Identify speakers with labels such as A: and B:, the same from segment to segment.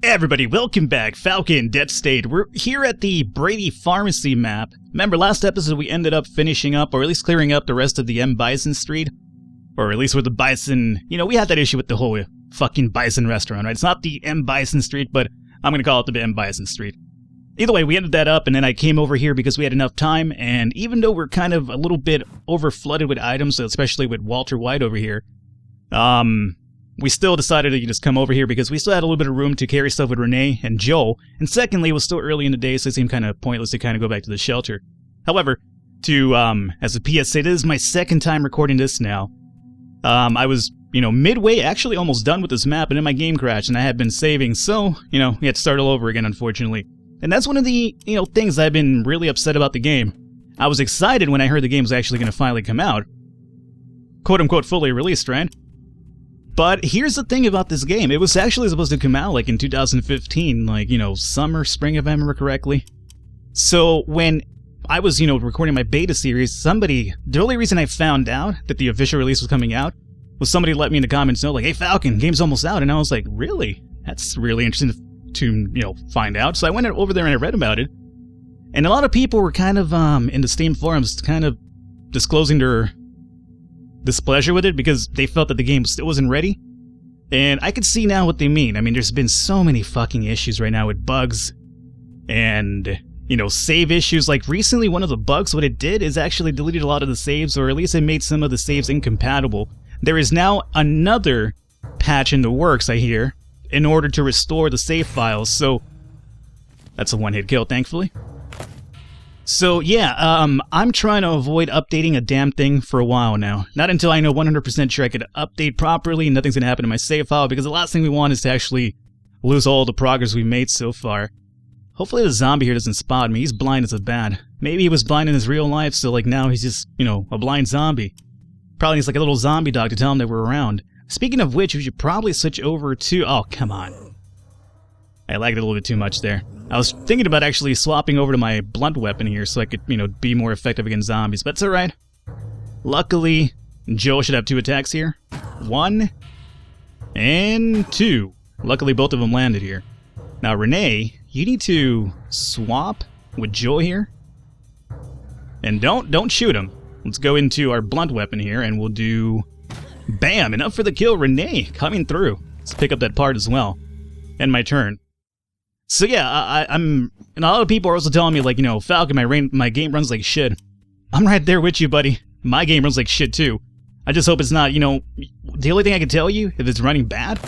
A: Hey everybody, welcome back. Falcon, Dead State. We're here at the Brady Pharmacy map. Remember, last episode we ended up finishing up, or at least clearing up the rest of the M. Bison Street? Or at least with the Bison... You know, we had that issue with the whole fucking Bison restaurant, right? It's not the M. Bison Street, but I'm gonna call it the M. Bison Street. Either way, we ended that up, and then I came over here because we had enough time, and even though we're kind of a little bit over-flooded with items, especially with Walter White over here, we still decided to just come over here because we still had a little bit of room to carry stuff with Renee and Joe, and secondly, it was still early in the day, so it seemed kind of pointless to kind of go back to the shelter. However, as a PSA, this is my second time recording this now. I was, midway, actually almost done with this map, and then my game crashed, and I had been saving, so, we had to start all over again, unfortunately. And that's one of the, things I've been really upset about the game. I was excited when I heard the game was actually going to finally come out. Quote-unquote fully released, right? But here's the thing about this game. It was actually supposed to come out, in 2015, summer, spring, if I remember correctly. So when I was, recording my beta series, the only reason I found out that the official release was coming out was somebody let me in the comments know, hey, Falcon, game's almost out. And I was like, really? That's really interesting to find out. So I went over there and I read about it. And a lot of people were kind of, in the Steam forums, kind of disclosing their displeasure with it because they felt that the game still wasn't ready. And I could see now what they mean. I mean, there's been so many fucking issues right now with bugs and, save issues. Like recently, one of the bugs, what it did is actually deleted a lot of the saves, or at least it made some of the saves incompatible. There is now another patch in the works, I hear, in order to restore the save files. So that's a one-hit kill, thankfully. So yeah, I'm trying to avoid updating a damn thing for a while now. Not until I know 100% sure I could update properly and nothing's gonna happen to my save file, because the last thing we want is to actually lose all the progress we made so far. Hopefully the zombie here doesn't spot me. He's blind as a bat. Maybe he was blind in his real life, so now he's just, a blind zombie. Probably needs a little zombie dog to tell him that we're around. Speaking of which, we should probably switch over to... Oh, come on. I lagged a little bit too much there. I was thinking about actually swapping over to my blunt weapon here so I could, be more effective against zombies, but it's alright. Luckily, Joe should have 2 attacks here. 1 and 2. Luckily, both of them landed here. Now, Renee, you need to swap with Joe here. And don't shoot him. Let's go into our blunt weapon here, and we'll do... Bam! Enough for the kill. Renee coming through. Let's pick up that part as well. And my turn. So yeah, and a lot of people are also telling me, Falcon, my game runs like shit. I'm right there with you, buddy. My game runs like shit too. I just hope it's not, the only thing I can tell you, if it's running bad...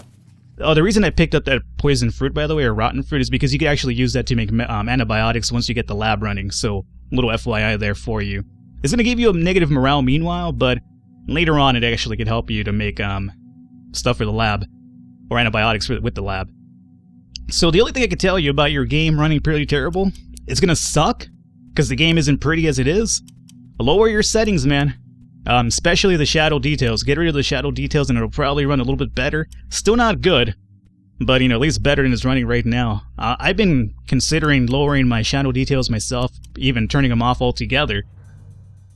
A: Oh, the reason I picked up that poison fruit, by the way, or rotten fruit, is because you can actually use that to make antibiotics once you get the lab running, so little FYI there for you. It's going to give you a negative morale meanwhile, but later on it actually could help you to make stuff for the lab, or antibiotics with the lab. So the only thing I can tell you about your game running pretty terrible, it's going to suck, because the game isn't pretty as it is. Lower your settings, man. Especially the shadow details. Get rid of the shadow details and it'll probably run a little bit better. Still not good, but at least better than it's running right now. I've been considering lowering my shadow details myself, even turning them off altogether.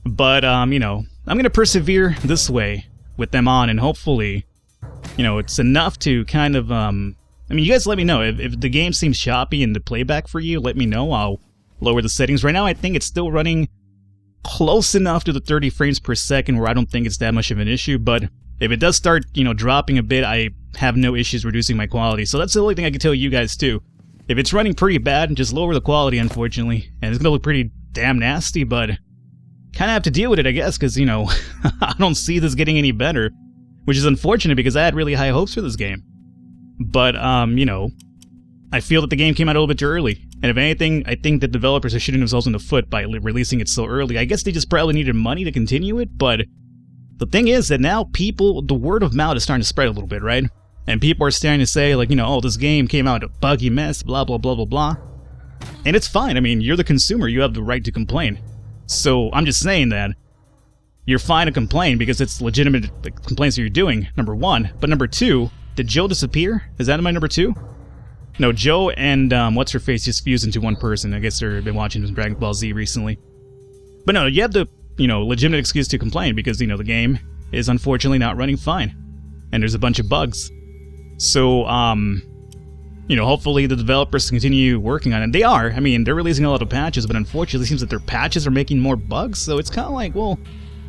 A: But, I'm going to persevere this way with them on, and hopefully, it's enough to kind of, you guys let me know. If the game seems choppy in the playback for you, let me know. I'll lower the settings. Right now, I think it's still running close enough to the 30 frames per second where I don't think it's that much of an issue, but if it does start, dropping a bit, I have no issues reducing my quality. So that's the only thing I can tell you guys too. If it's running pretty bad, just lower the quality, unfortunately. And it's gonna look pretty damn nasty, but kinda have to deal with it, I guess, because, I don't see this getting any better, which is unfortunate because I had really high hopes for this game. But, I feel that the game came out a little bit too early. And if anything, I think that developers are shooting themselves in the foot by releasing it so early. I guess they just probably needed money to continue it, but the thing is that now the word of mouth is starting to spread a little bit, right? And people are starting to say, oh, this game came out a buggy mess, blah, blah, blah, blah, blah. And it's fine. You're the consumer. You have the right to complain. So I'm just saying that you're fine to complain because it's legitimate complaints that you're doing, number one. But number two, did Joe disappear? Is that my number two? No, Joe and what's-her-face just fused into one person. I guess they've been watching Dragon Ball Z recently. But no, you have the, legitimate excuse to complain because, the game is unfortunately not running fine. And there's a bunch of bugs. So, You know, hopefully the developers continue working on it. They are. I mean, they're releasing a lot of patches, but unfortunately it seems that their patches are making more bugs, so it's kind of like, well,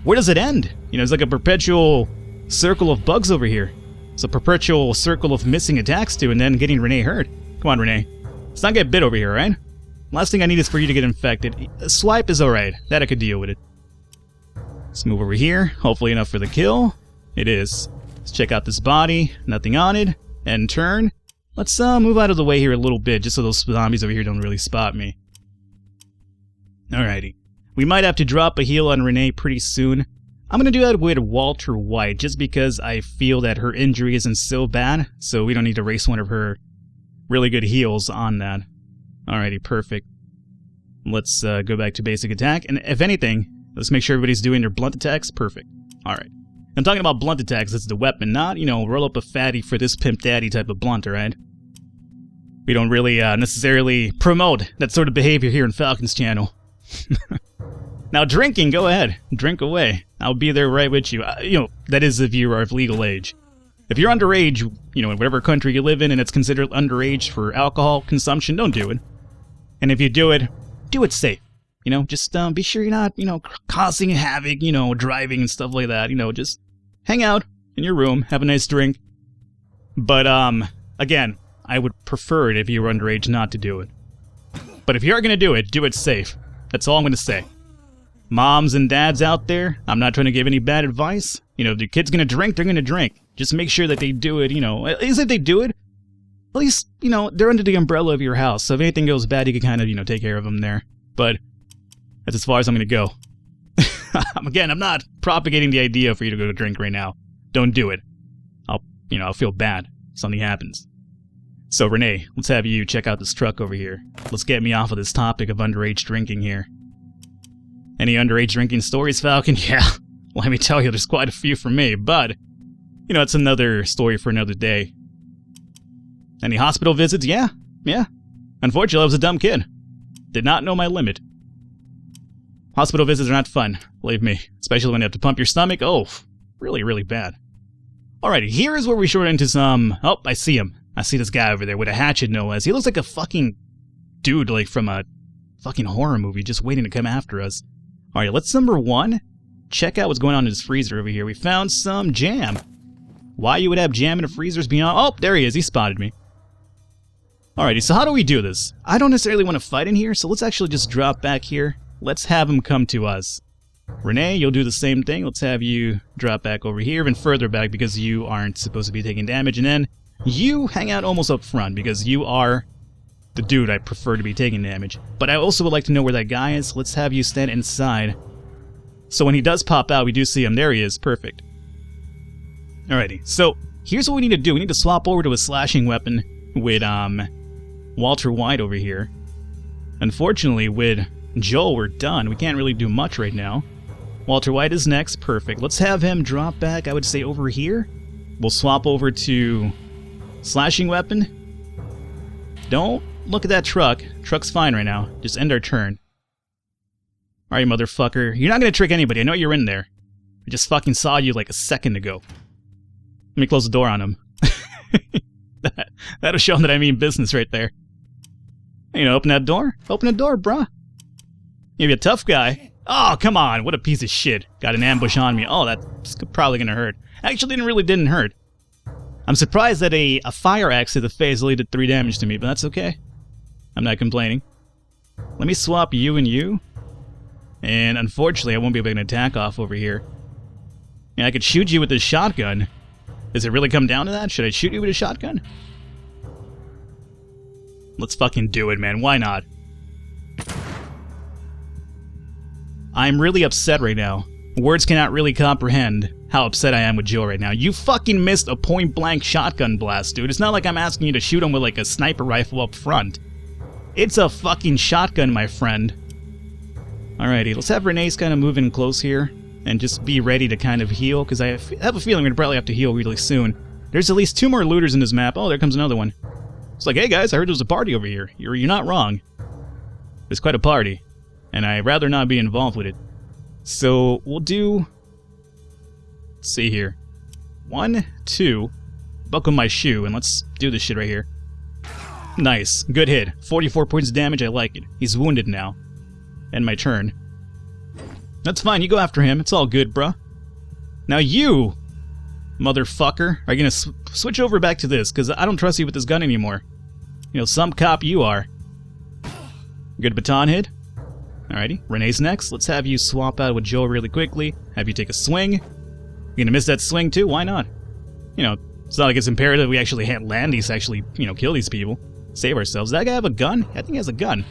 A: where does it end? You know, it's like a perpetual circle of bugs over here. It's a perpetual circle of missing attacks too, and then getting Renee hurt. Come on, Renee. Let's not get bit over here, right? Last thing I need is for you to get infected. A swipe is alright. That I could deal with it. Let's move over here. Hopefully enough for the kill. It is. Let's check out this body. Nothing on it. And turn. Let's move out of the way here a little bit, just so those zombies over here don't really spot me. Alrighty. We might have to drop a heal on Renee pretty soon. I'm going to do that with Walter White, just because I feel that her injury isn't so bad, so we don't need to waste one of her really good heals on that. Alrighty, perfect. Let's go back to basic attack, and if anything, let's make sure everybody's doing their blunt attacks. Perfect. Alright. I'm talking about blunt attacks, it's the weapon, not, you know, roll up a fatty for this pimp daddy type of blunt, alright? We don't really necessarily promote that sort of behavior here in Falcon's channel. Now drinking, go ahead. Drink away. I'll be there right with you. You know, that is if you are of legal age. If you're underage, you know, in whatever country you live in and it's considered underage for alcohol consumption, don't do it. And if you do it safe. You know, just be sure you're not, you know, causing havoc, you know, driving and stuff like that. You know, just hang out in your room, have a nice drink. But, again, I would prefer it if you were underage not to do it. But if you are going to do it safe. That's all I'm going to say. Moms and dads out there, I'm not trying to give any bad advice. You know, if your kid's going to drink, they're going to drink. Just make sure that they do it, you know, at least if they do it, at least, you know, they're under the umbrella of your house. So if anything goes bad, you can kind of, you know, take care of them there. But that's as far as I'm going to go. Again, I'm not propagating the idea for you to go to drink right now. Don't do it. I'll feel bad if something happens. So, Renee, let's have you check out this truck over here. Let's get me off of this topic of underage drinking here. Any underage drinking stories, Falcon? Yeah, let me tell you, there's quite a few for me, but, you know, it's another story for another day. Any hospital visits? Yeah. Unfortunately, I was a dumb kid. Did not know my limit. Hospital visits are not fun, believe me. Especially when you have to pump your stomach. Oh, really, really bad. Alrighty, here is where we short into some... Oh, I see him. I see this guy over there with a hatchet, no less. He looks like a fucking dude, like from a fucking horror movie, just waiting to come after us. Alright, let's number one. Check out what's going on in this freezer over here. We found some jam. Why you would have jam in a freezer is beyond... Oh, there he is. He spotted me. Alrighty, so how do we do this? I don't necessarily want to fight in here, so let's actually just drop back here. Let's have him come to us. Renee, you'll do the same thing. Let's have you drop back over here, even further back because you aren't supposed to be taking damage. And then you hang out almost up front because you are the dude I prefer to be taking damage. But I also would like to know where that guy is. Let's have you stand inside. So when he does pop out, we do see him. There he is. Perfect. Alrighty, so here's what we need to do. We need to swap over to a slashing weapon with Walter White over here. Unfortunately, with Joel, we're done. We can't really do much right now. Walter White is next. Perfect. Let's have him drop back, I would say, over here. We'll swap over to slashing weapon. Don't look at that truck. Truck's fine right now. Just end our turn. Alright, motherfucker. You're not gonna trick anybody. I know you're in there. I just fucking saw you like a second ago. Let me close the door on him. That'll show him that I mean business right there. You know, open that door. Open the door, bruh. Maybe a tough guy. Oh, come on. What a piece of shit. Got an ambush on me. Oh, that's probably gonna hurt. Actually, didn't hurt. I'm surprised that a fire axe to the face only did 3 damage to me, but that's okay. I'm not complaining. Let me swap you and you. And unfortunately, I won't be able to get an attack off over here. Yeah, I could shoot you with this shotgun. Does it really come down to that? Should I shoot you with a shotgun? Let's fucking do it, man. Why not? I'm really upset right now. Words cannot really comprehend how upset I am with Joe right now. You fucking missed a point-blank shotgun blast, dude. It's not like I'm asking you to shoot him with like a sniper rifle up front. It's a fucking shotgun, my friend. Alrighty, let's have Renee's kind of move in close here and just be ready to kind of heal, because I have a feeling we're going to probably have to heal really soon. There's at least 2 more looters in this map. Oh, there comes another one. It's like, hey guys, I heard there was a party over here. You're not wrong. There's quite a party, and I'd rather not be involved with it. So, we'll do... Let's see here. 1, 2, buckle my shoe, and let's do this shit right here. Nice. Good hit. 44 points of damage, I like it. He's wounded now. End my turn. That's fine, you go after him. It's all good, bruh. Now you, motherfucker, are gonna switch over back to this, because I don't trust you with this gun anymore. You know, some cop you are. Good baton hit. Alrighty, Renee's next. Let's have you swap out with Joe really quickly. Have you take a swing. You're gonna miss that swing too? Why not? You know, it's not like it's imperative we actually land these, actually, you know, kill these people. Save ourselves. Does that guy have a gun? I think he has a gun.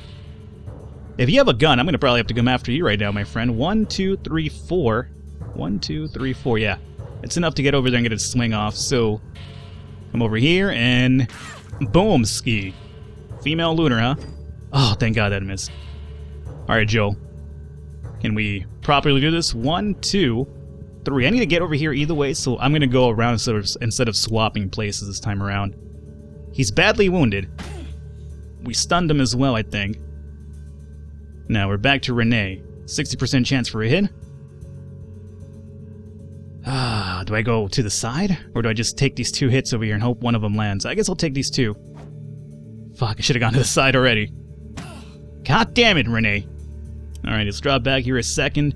A: If you have a gun, I'm gonna probably have to come after you right now, my friend. 1, 2, 3, 4. 1, 2, 3, 4, yeah. It's enough to get over there and get a swing off, so come over here and boom, ski. Female looter, huh? Oh, thank God that missed. Alright, Joe. Can we properly do this? 1, 2, 3. I need to get over here either way, so I'm gonna go around instead of swapping places this time around. He's badly wounded. We stunned him as well, I think. Now we're back to Renee. 60% chance for a hit. Do I go to the side? Or do I just take these 2 hits over here and hope one of them lands? I guess I'll take these 2. Fuck, I should have gone to the side already. God damn it, Renee. Alright, let's drop back here a second.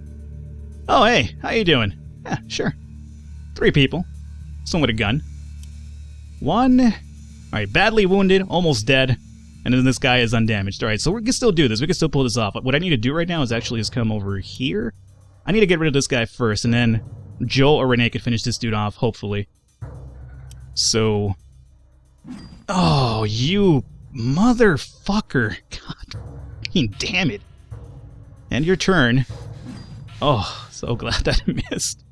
A: Oh, hey, how you doing? Yeah, sure. 3 people. Someone with a gun. 1. Alright, badly wounded, almost dead. And then this guy is undamaged. Alright, so we can still do this. We can still pull this off. What I need to do right now is actually just come over here. I need to get rid of this guy first, and then Joel or Renee can finish this dude off, hopefully. So... Oh, you motherfucker. God damn it. And your turn. Oh, so glad that I missed.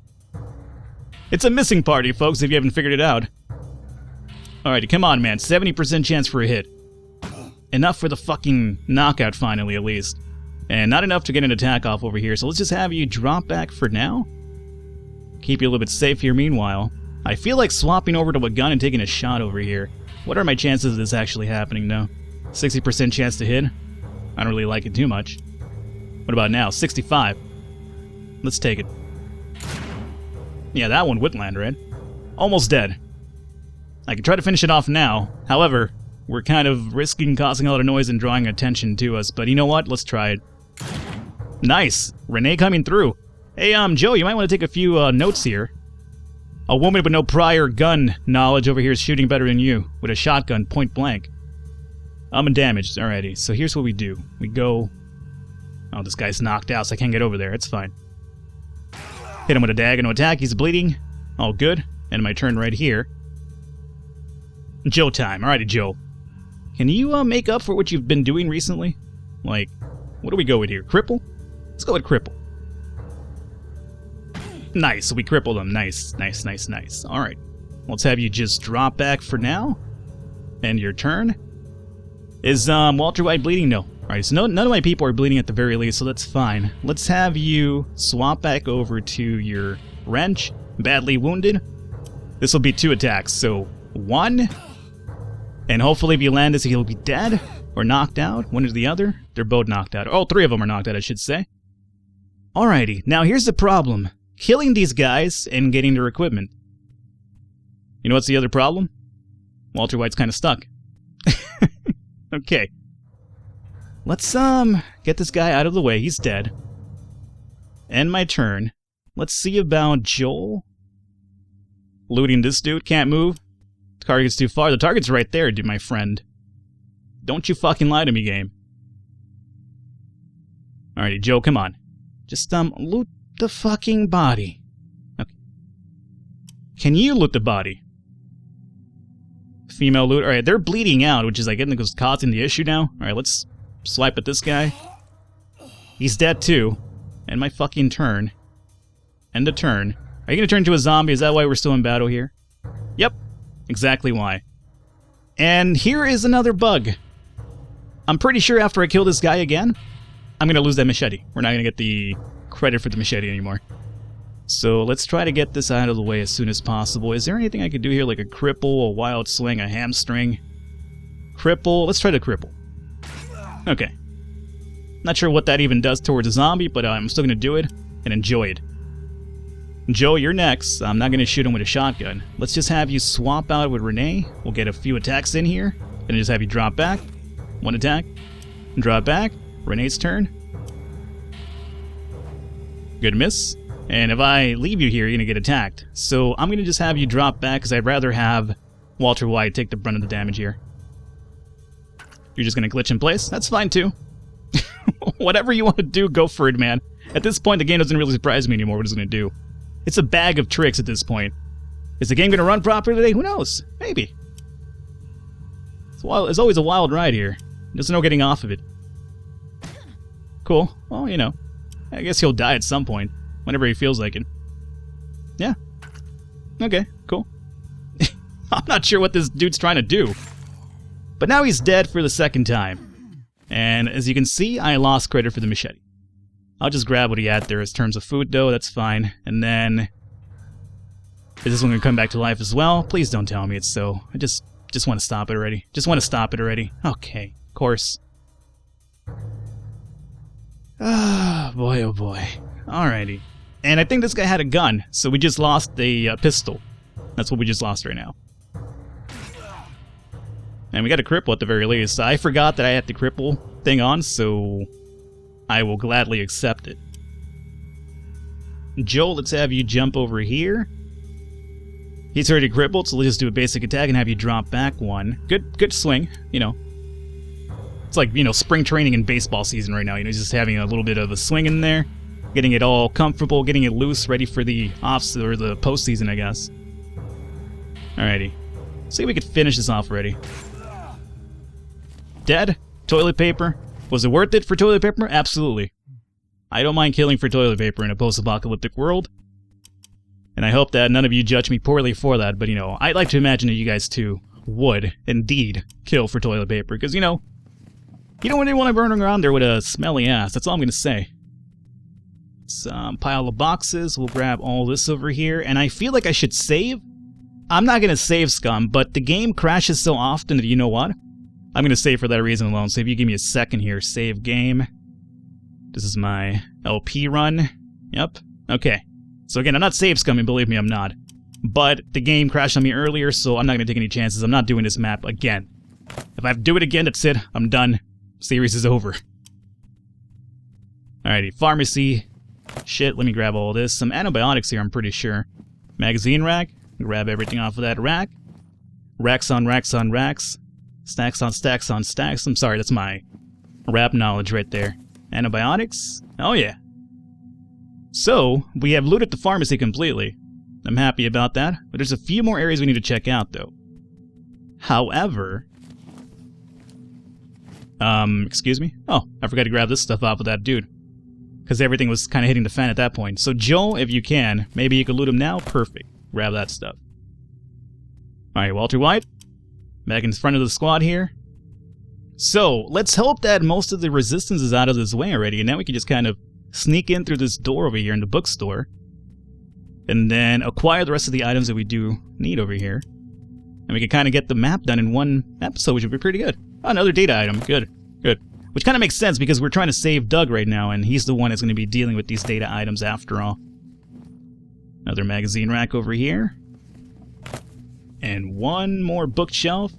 A: It's a missing party, folks, if you haven't figured it out. Alrighty, come on, man. 70% chance for a hit. Enough for the fucking knockout, finally, at least. And not enough to get an attack off over here, so let's just have you drop back for now. Keep you a little bit safe here meanwhile. I feel like swapping over to a gun and taking a shot over here. What are my chances of this actually happening, though? 60% chance to hit? I don't really like it too much. What about now? 65. Let's take it. Yeah, that one would land, right? Almost dead. I could try to finish it off now. However, we're kind of risking causing a lot of noise and drawing attention to us, but you know what? Let's try it. Nice! Renee coming through. Hey, Joe, you might want to take a few notes here. A woman with no prior gun knowledge over here is shooting better than you, with a shotgun, point blank. I'm undamaged. Alrighty, so here's what we do. We go... Oh, this guy's knocked out, so I can't get over there. It's fine. Hit him with a dagger, no attack. He's bleeding. All good. And my turn right here. Joe time. Alrighty, Joe. Can you make up for what you've been doing recently? Like, what do we go with here? Cripple? Let's go with cripple. Nice, we crippled him. Nice, nice, nice, nice. Alright. Let's have you just drop back for now. And your turn. Is Walter White bleeding? No. Alright, so none of my people are bleeding at the very least, so that's fine. Let's have you swap back over to your wrench. Badly wounded. This will be 2 attacks, so 1. And hopefully if you land this, he'll be dead. Or knocked out. One or the other. They're both knocked out. Oh, 3 of them are knocked out, I should say. Alrighty, now here's the problem. Killing these guys and getting their equipment. You know what's the other problem? Walter White's kind of stuck. Okay. Let's, get this guy out of the way. He's dead. End my turn. Let's see about Joel. Looting this dude. Can't move. The target's too far. The target's right there, dude, my friend. Don't you fucking lie to me, game. Alrighty, Joe, come on. Just, loot the fucking body. Okay. Can you loot the body? Female loot. Alright, they're bleeding out, which is, I think, what's causing the issue now. Alright, let's swipe at this guy. He's dead, too. And my fucking turn. End of turn. Are you gonna turn into a zombie? Is that why we're still in battle here? Yep. Exactly why. And here is another bug. I'm pretty sure after I kill this guy again, I'm gonna lose that machete. We're not gonna get the credit for the machete anymore. So let's try to get this out of the way as soon as possible. Is there anything I could do here, like a cripple, a wild sling, a hamstring? Cripple. Let's try to cripple. Okay. Not sure what that even does towards a zombie, but I'm still gonna do it and enjoy it. Joe, you're next. I'm not gonna shoot him with a shotgun. Let's just have you swap out with Renee. We'll get a few attacks in here. Gonna just have you drop back. One attack. Drop back. Renee's turn. Good miss. And if I leave you here, you're gonna get attacked. So I'm gonna just have you drop back because I'd rather have Walter White take the brunt of the damage here. You're just gonna glitch in place? That's fine too. Whatever you want to do, go for it, man. At this point, the game doesn't really surprise me anymore what it's gonna do. It's a bag of tricks at this point. Is the game gonna run properly today? Who knows? Maybe. It's always a wild ride here. There's no getting off of it. Cool. Well, you know. I guess he'll die at some point. Whenever he feels like it. Yeah. Okay, cool. I'm not sure what this dude's trying to do. But now he's dead for the second time. And as you can see, I lost credit for the machete. I'll just grab what he had there as terms of food, though. That's fine. And then... is this one going to come back to life as well? Please don't tell me it's so. I just want to stop it already. Just want to stop it already. Okay, of course. Ah, boy, oh boy. Alrighty. And I think this guy had a gun, so we just lost a pistol. That's what we just lost right now. And we got a cripple at the very least. I forgot that I had the cripple thing on, so I will gladly accept it. Joel, let's have you jump over here. He's already crippled, so let's just do a basic attack and have you drop back one. Good swing, you know. It's like, you know, spring training in baseball season right now. You know, he's just having a little bit of a swing in there. Getting it all comfortable, getting it loose, ready for the offs or the postseason, I guess. Alrighty. See if we could finish this off already. Dead? Toilet paper? Was it worth it for toilet paper? Absolutely. I don't mind killing for toilet paper in a post-apocalyptic world. And I hope that none of you judge me poorly for that, but you know, I'd like to imagine that you guys too would, indeed, kill for toilet paper, because you know, you don't really want to burn around there with a smelly ass, that's all I'm going to say. Let's pile of boxes, we'll grab all this over here, and I feel like I should save. I'm not going to save, scum, but the game crashes so often that you know what? I'm going to save for that reason alone, so if you give me a second here, save game. This is my LP run. Yep, okay. So again, I'm not save scumming, believe me, I'm not. But the game crashed on me earlier, so I'm not going to take any chances. I'm not doing this map again. If I have to do it again, that's it. I'm done. Series is over. Alrighty, pharmacy. Shit, let me grab all this. Some antibiotics here, I'm pretty sure. Magazine rack. Grab everything off of that rack. Racks on racks on racks. Stacks on stacks on stacks. I'm sorry, that's my rap knowledge right there. Antibiotics? Oh yeah. So, we have looted the pharmacy completely. I'm happy about that, but there's a few more areas we need to check out, though. However... excuse me? Oh, I forgot to grab this stuff off of that dude. Because everything was kind of hitting the fan at that point. So, Joel, if you can, maybe you could loot him now? Perfect. Grab that stuff. Alright, Walter White. Back in front of the squad here. So, let's hope that most of the resistance is out of this way already, and now we can just kind of sneak in through this door over here in the bookstore, and then acquire the rest of the items that we do need over here. And we can kind of get the map done in one episode, which would be pretty good. Oh, another data item. Good. Good. Which kind of makes sense because we're trying to save Doug right now, and he's the one that's going to be dealing with these data items after all. Another magazine rack over here. And one more bookshelf.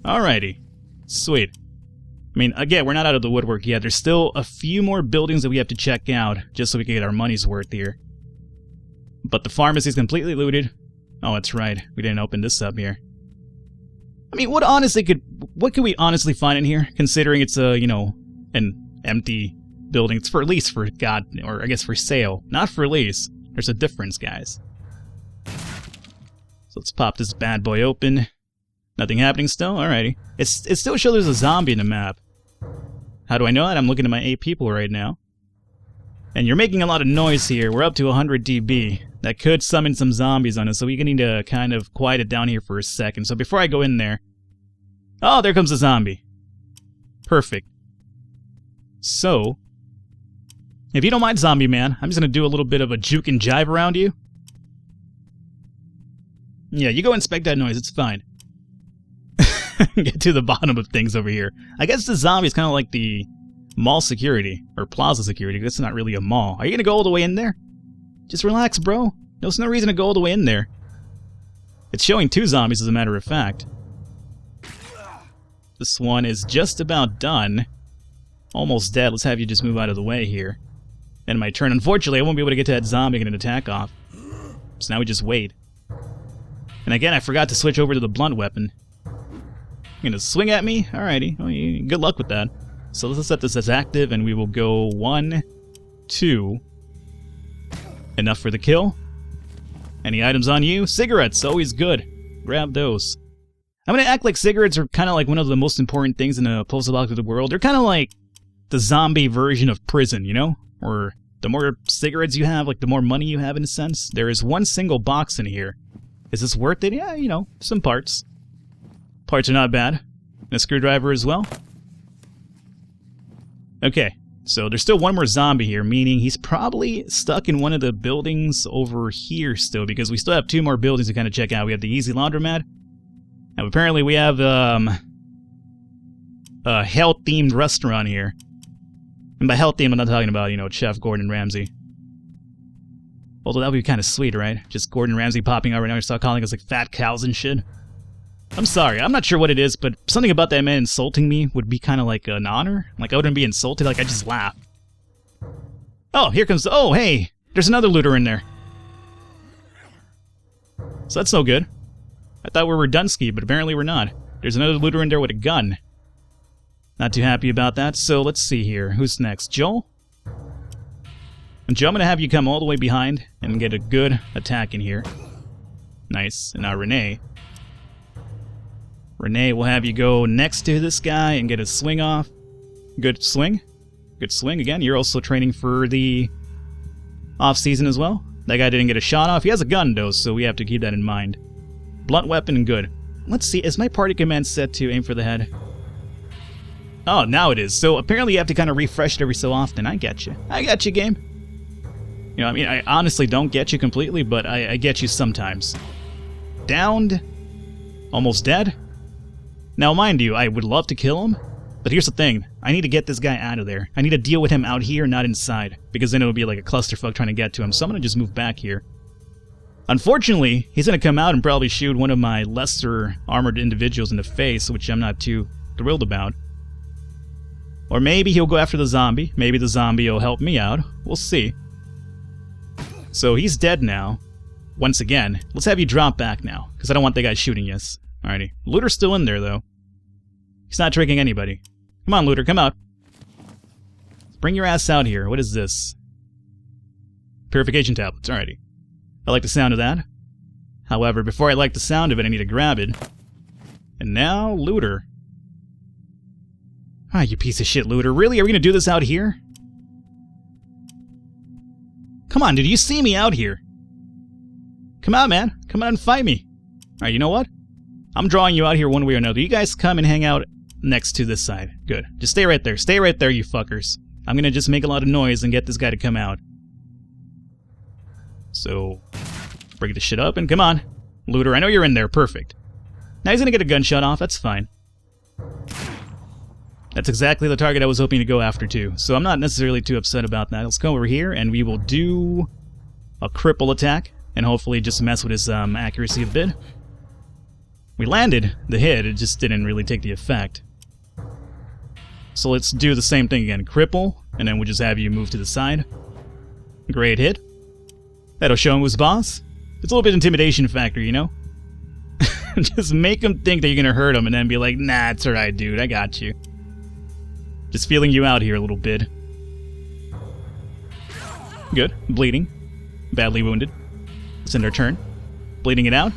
A: Alrighty. Sweet. I mean, again, we're not out of the woodwork yet. There's still a few more buildings that we have to check out just so we can get our money's worth here. But the pharmacy's completely looted. Oh, that's right. We didn't open this up here. I mean, what could we honestly find in here, considering it's a, you know, an empty building? It's for lease, for God, or I guess for sale, not for lease. There's a difference, guys. So let's pop this bad boy open. Nothing happening still? Alrighty. It still shows there's a zombie in the map. How do I know that? I'm looking at my 8 people right now. And you're making a lot of noise here. We're up to 100 dB. That could summon some zombies on us, so we need to kind of quiet it down here for a second. So before I go in there... Oh, there comes a zombie. Perfect. So, if you don't mind, zombie man, I'm just going to do a little bit of a juke and jive around you. Yeah, you go inspect that noise, it's fine. Get to the bottom of things over here. I guess the zombie is kind of like the mall security, or plaza security, because it's not really a mall. Are you going to go all the way in there? Just relax, bro. There's no reason to go all the way in there. It's showing 2 zombies, as a matter of fact. This one is just about done. Almost dead. Let's have you just move out of the way here. And my turn. Unfortunately, I won't be able to get to that zombie and get an attack off. So now we just wait. And again, I forgot to switch over to the blunt weapon. You're gonna swing at me? Alrighty. Well, good luck with that. So let's set this as active, and we will go 1, 2. Enough for the kill. Any items on you? Cigarettes, always good. Grab those. I'm gonna act like cigarettes are kind of like one of the most important things in a post-apocalyptic world. They're kind of like the zombie version of prison, you know? Or the more cigarettes you have, like the more money you have in a sense. There is one single box in here. Is this worth it? Yeah, you know, some parts. Parts are not bad. And a screwdriver as well. Okay, so there's still one more zombie here, meaning he's probably stuck in one of the buildings over here still, because we still have 2 more buildings to kind of check out. We have the Easy Laundromat. Now apparently we have a health-themed restaurant here. And by health-themed, I'm not talking about, you know, Chef Gordon Ramsay. Although that would be kind of sweet, right? Just Gordon Ramsay popping out right now and start calling us like fat cows and shit. I'm sorry, I'm not sure what it is, but something about that man insulting me would be kind of like an honor. Like, I wouldn't be insulted, like, I just laugh. Oh, here comes... Oh, hey! There's another looter in there. So that's no good. I thought we were Dunsky, but apparently we're not. There's another looter in there with a gun. Not too happy about that, so let's see here. Who's next? Joel? And Joe, I'm going to have you come all the way behind and get a good attack in here. Nice. And now Renee. Renee will have you go next to this guy and get a swing off. Good swing. Good swing. Again, you're also training for the off-season as well. That guy didn't get a shot off. He has a gun, though, so we have to keep that in mind. Blunt weapon, good. Let's see, is my party command set to aim for the head? Oh, now it is. So apparently you have to kind of refresh it every so often. I get you. I got you, game. You know, I mean, I honestly don't get you completely, but I get you sometimes. Downed. Almost dead. Now, mind you, I would love to kill him, but here's the thing. I need to get this guy out of there. I need to deal with him out here, not inside, because then it would be like a clusterfuck trying to get to him, so I'm going to just move back here. Unfortunately, he's going to come out and probably shoot one of my lesser armored individuals in the face, which I'm not too thrilled about. Or maybe he'll go after the zombie. Maybe the zombie will help me out. We'll see. So he's dead now. Once again, let's have you drop back now, because I don't want the guy shooting us. Alrighty. Looter's still in there, though. He's not tricking anybody. Come on, Looter, come out. Bring your ass out here. What is this? Purification tablets. Alrighty. I like the sound of that. However, before I like the sound of it, I need to grab it. And now, Looter. Ah, you piece of shit, Looter. Really? Are we gonna do this out here? Come on, dude. You see me out here. Come out, man. Come out and fight me. Alright, you know what? I'm drawing you out here one way or another. You guys come and hang out next to this side. Good. Just stay right there. Stay right there, you fuckers. I'm gonna just make a lot of noise and get this guy to come out. So, break this shit up and come on. Looter, I know you're in there. Perfect. Now he's gonna get a gunshot off. That's fine. That's exactly the target I was hoping to go after, too. So I'm not necessarily too upset about that. Let's go over here, and we will do a cripple attack, and hopefully just mess with his accuracy a bit. We landed the hit, it just didn't really take the effect. So let's do the same thing again. Cripple, and then we'll just have you move to the side. Great hit. That'll show him who's boss. It's a little bit intimidation factor, you know? Just make him think that you're gonna hurt him, and then be like, nah, it's alright, dude, I got you. Just feeling you out here a little bit. Good. Bleeding. Badly wounded. Let's end our turn. Bleeding it out.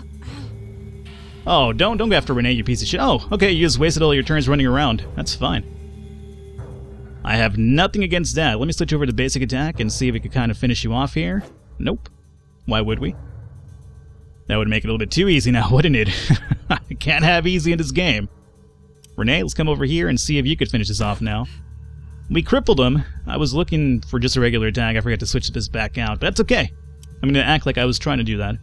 A: Oh, don't go after Renee, you piece of shit. Oh, okay, you just wasted all your turns running around. That's fine. I have nothing against that. Let me switch over to basic attack and see if we could kind of finish you off here. Nope. Why would we? That would make it a little bit too easy now, wouldn't it? I can't have easy in this game. Renee, let's come over here and see if you could finish this off now. We crippled him. I was looking for just a regular attack. I forgot to switch this back out, but that's okay. I'm going to act like I was trying to do that.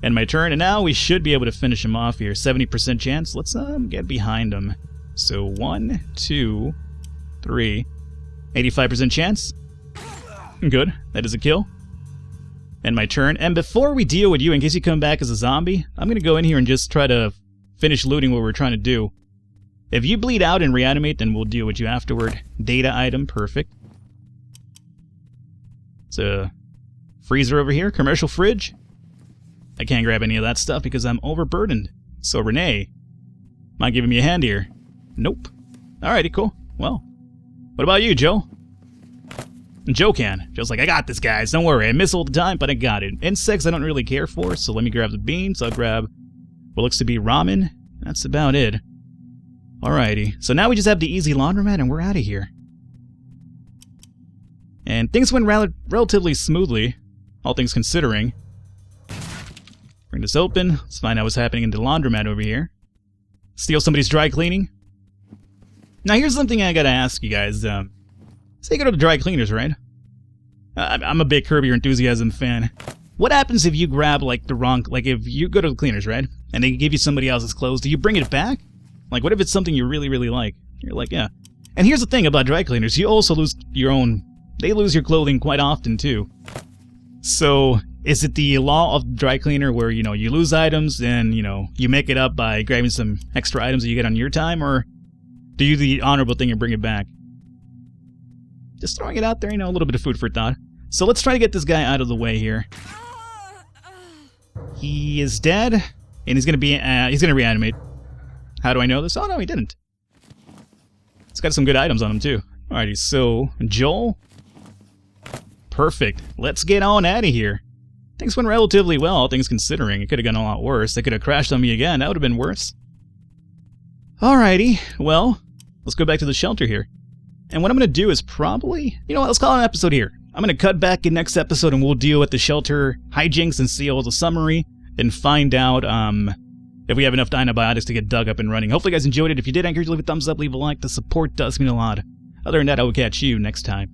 A: End my turn, and now we should be able to finish him off here. 70% chance. Let's get behind him. So 1, 2, 3. 85% chance. Good. That is a kill. End my turn. And before we deal with you, in case you come back as a zombie, I'm going to go in here and just try to finish looting what we're trying to do. If you bleed out and reanimate, then we'll deal with you afterward. Data item, perfect. It's a freezer over here, commercial fridge. I can't grab any of that stuff because I'm overburdened. So Renee, mind giving me a hand here? Nope. Alrighty, cool. Well, what about you, Joe? And Joe can. Joe's like, I got this, guys. Don't worry. I miss all the time, but I got it. Insects I don't really care for, so let me grab the beans. I'll grab what looks to be ramen. That's about it. Alrighty. So now we just have the easy laundromat and we're out of here. And things went relatively smoothly, all things considering. Bring this open. Let's find out what's happening in the laundromat over here. Steal somebody's dry cleaning. Now here's something I gotta ask you guys. Say you go to the dry cleaners, right? I'm a big Curb Your Enthusiasm fan. What happens if you grab, like, the wrong... Like, if you go to the cleaners, right? And they give you somebody else's clothes, do you bring it back? Like, what if it's something you really, really like? You're like, yeah. And here's the thing about dry cleaners. You also lose your own... They lose your clothing quite often, too. So, is it the law of the dry cleaner where, you know, you lose items and, you know, you make it up by grabbing some extra items that you get on your time? Or do you do the honorable thing and bring it back? Just throwing it out there, you know, a little bit of food for thought. So let's try to get this guy out of the way here. He is dead, and he's gonna reanimate. How do I know this? Oh no, he didn't. He's got some good items on him too. Alrighty, so Joel, perfect. Let's get on out of here. Things went relatively well, all things considering. It could have gone a lot worse. They could have crashed on me again. That would have been worse. Alrighty, well, let's go back to the shelter here. And what I'm going to do is probably, you know what, let's call it an episode here. I'm going to cut back in next episode and we'll deal with the shelter hijinks and see all the summary and find out if we have enough antibiotics to get dug up and running. Hopefully you guys enjoyed it. If you did, I encourage you to leave a thumbs up, leave a like. The support does mean a lot. Other than that, I will catch you next time.